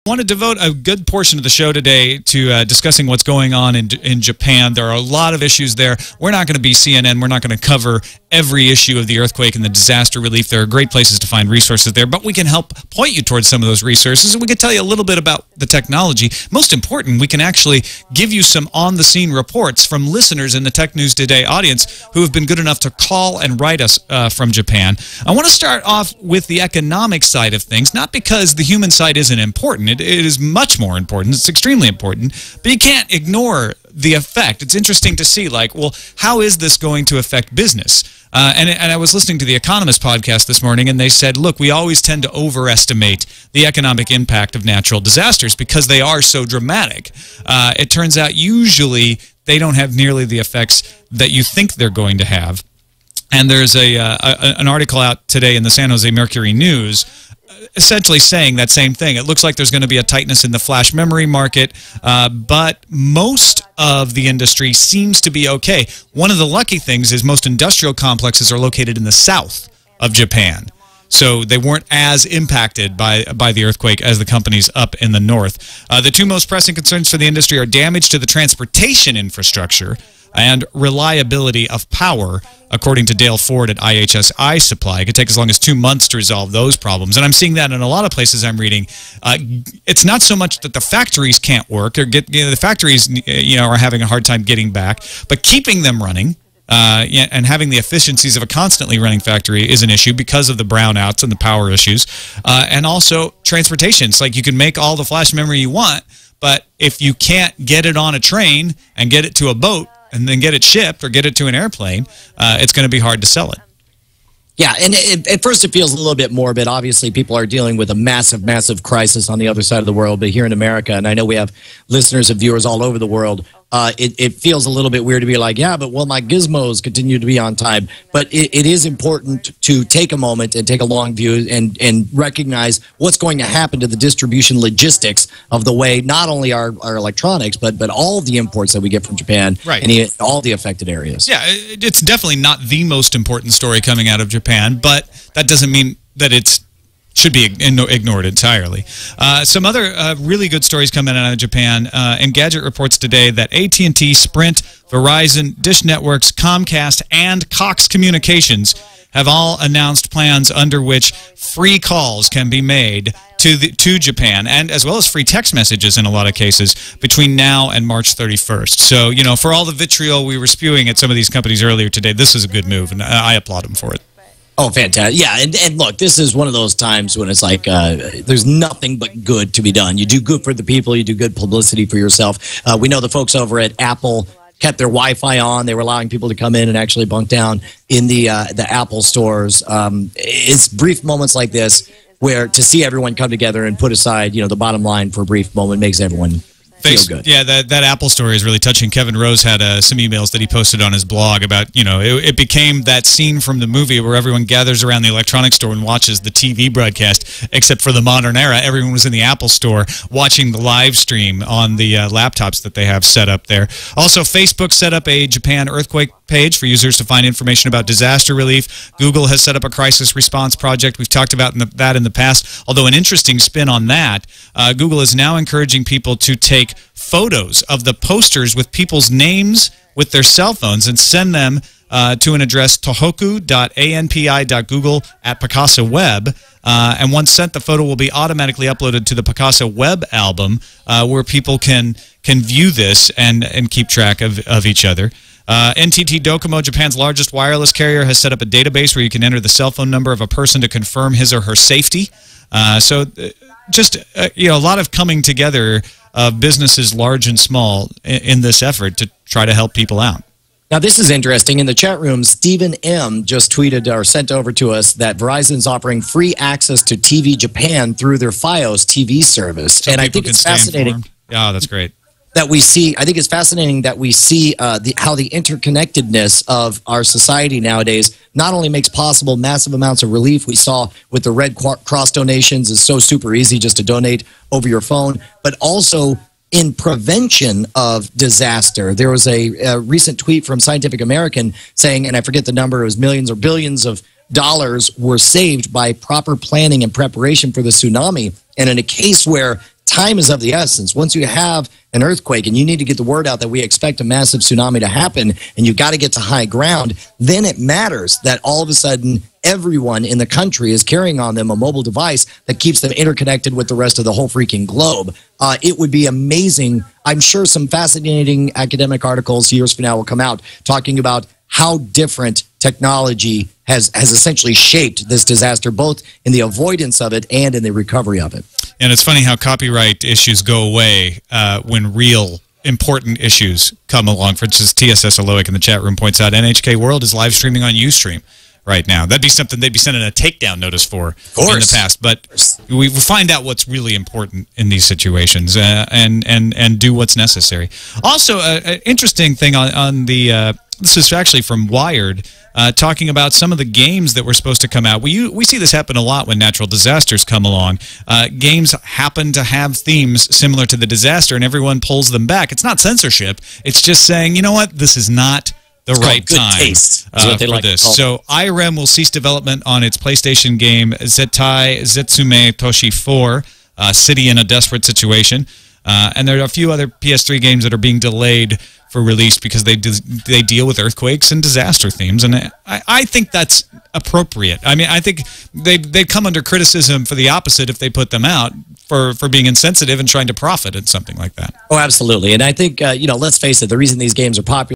I want to devote a good portion of the show today to discussing what's going on in Japan. There are a lot of issues there. We're not going to be CNN. We're not going to cover every issue of the earthquake and the disaster relief. There are great places to find resources there, but we can help point you towards some of those resources, and we can tell you a little bit about the technology. Most important, we can actually give you some on-the-scene reports from listeners in the Tech News Today audience who have been good enough to call and write us from Japan. I want to start off with the economic side of things, not because the human side isn't important. It is much more important. It's extremely important, but you can't ignore the effect. It's interesting to see, like, well, how is this going to affect business? And I was listening to the Economist podcast this morning, and they said, look, we always tend to overestimate the economic impact of natural disasters because they are so dramatic. It turns out usually they don't have nearly the effects that you think they're going to have. And there's an article out today in the San Jose Mercury News essentially saying that same thing. It looks like there's going to be a tightness in the flash memory market, but most of the industry seems to be okay. One of the lucky things is most industrial complexes are located in the south of Japan, so they weren't as impacted by the earthquake as the companies up in the north. The two most pressing concerns for the industry are damage to the transportation infrastructure and reliability of power, according to Dale Ford at IHS Supply. It could take as long as 2 months to resolve those problems. And I'm seeing that in a lot of places I'm reading. It's not so much that the factories can't work, or the factories are having a hard time getting back, but keeping them running and having the efficiencies of a constantly running factory is an issue because of the brownouts and the power issues. And also transportation. It's like you can make all the flash memory you want, but if you can't get it on a train and get it to a boat, and then get it shipped or get it to an airplane, it's going to be hard to sell it. Yeah, and at first it feels a little bit morbid. Obviously, people are dealing with a massive, massive crisis on the other side of the world. But here in America, and I know we have listeners and viewers all over the world, it feels a little bit weird to be like, yeah, but well, my gizmos continue to be on time. But it is important to take a moment and take a long view and recognize what's going to happen to the distribution logistics of the way not only our electronics, but all the imports that we get from Japan, right, and all the affected areas. Yeah, it's definitely not the most important story coming out of Japan, but that doesn't mean that it's should be ignored entirely. Some other really good stories coming out of Japan. Engadget reports today that AT&T, Sprint, Verizon, Dish Networks, Comcast, and Cox Communications have all announced plans under which free calls can be made to Japan, and as well as free text messages in a lot of cases between now and March 31st. So, for all the vitriol we were spewing at some of these companies earlier today, this is a good move, and I applaud them for it. Oh, fantastic. Yeah, and look, this is one of those times when it's like there's nothing but good to be done. You do good for the people. You do good publicity for yourself. We know the folks over at Apple kept their Wi-Fi on. They were allowing people to come in and actually bunk down in the Apple stores. It's brief moments like this where to see everyone come together and put aside, the bottom line for a brief moment makes everyone feel good. Yeah, that Apple story is really touching. Kevin Rose had some emails that he posted on his blog about, it became that scene from the movie where everyone gathers around the electronics store and watches the TV broadcast, except for the modern era. Everyone was in the Apple store watching the live stream on the laptops that they have set up there. Also, Facebook set up a Japan earthquake page for users to find information about disaster relief. Google has set up a crisis response project. We've talked about that in the past, although an interesting spin on that, Google is now encouraging people to take photos of the posters with people's names with their cell phones and send them to an address tohoku.anpi.google@Picasa Web. And once sent, the photo will be automatically uploaded to the Picasa Web album where people can view this and keep track of each other. NTT Docomo, Japan's largest wireless carrier, has set up a database where you can enter the cell phone number of a person to confirm his or her safety. Just a lot of coming together of businesses large and small in this effort to try to help people out. Now, this is interesting. In the chat room, Stephen M. just tweeted or sent over to us that Verizon's offering free access to TV Japan through their Fios TV service. So and I think it's fascinating. Yeah, that's great. That we see, I think it's fascinating that we see how the interconnectedness of our society nowadays not only makes possible massive amounts of relief. We saw with the Red Cross donations, is so super easy just to donate over your phone, but also in prevention of disaster. There was a recent tweet from Scientific American saying, and I forget the number, it was millions or billions of dollars were saved by proper planning and preparation for the tsunami. And in a case where time is of the essence. Once you have an earthquake and you need to get the word out that we expect a massive tsunami to happen and you've got to get to high ground, then it matters that all of a sudden everyone in the country is carrying on them a mobile device that keeps them interconnected with the rest of the whole freaking globe. It would be amazing. I'm sure some fascinating academic articles years from now will come out talking about how different technology has essentially shaped this disaster, both in the avoidance of it and in the recovery of it. And it's funny how copyright issues go away when real important issues come along. For instance, TSS Aloic in the chat room points out NHK World is live streaming on Ustream right now. That'd be something they'd be sending a takedown notice for in the past. But we find out what's really important in these situations and do what's necessary. Also, an interesting thing on the this is actually from Wired, talking about some of the games that were supposed to come out. We see this happen a lot when natural disasters come along. Games happen to have themes similar to the disaster, and everyone pulls them back. It's not zensorship. It's just saying, you know what, this is not the right time for this. So IREM will cease development on its PlayStation game Zettai Zetsume Toshi 4, City in a Desperate Situation. And there are a few other PS3 games that are being delayed for release because they deal with earthquakes and disaster themes, and I think that's appropriate. I mean, I think they come under criticism for the opposite if they put them out for being insensitive and trying to profit at something like that. Oh, absolutely. And I think, let's face it, the reason these games are popular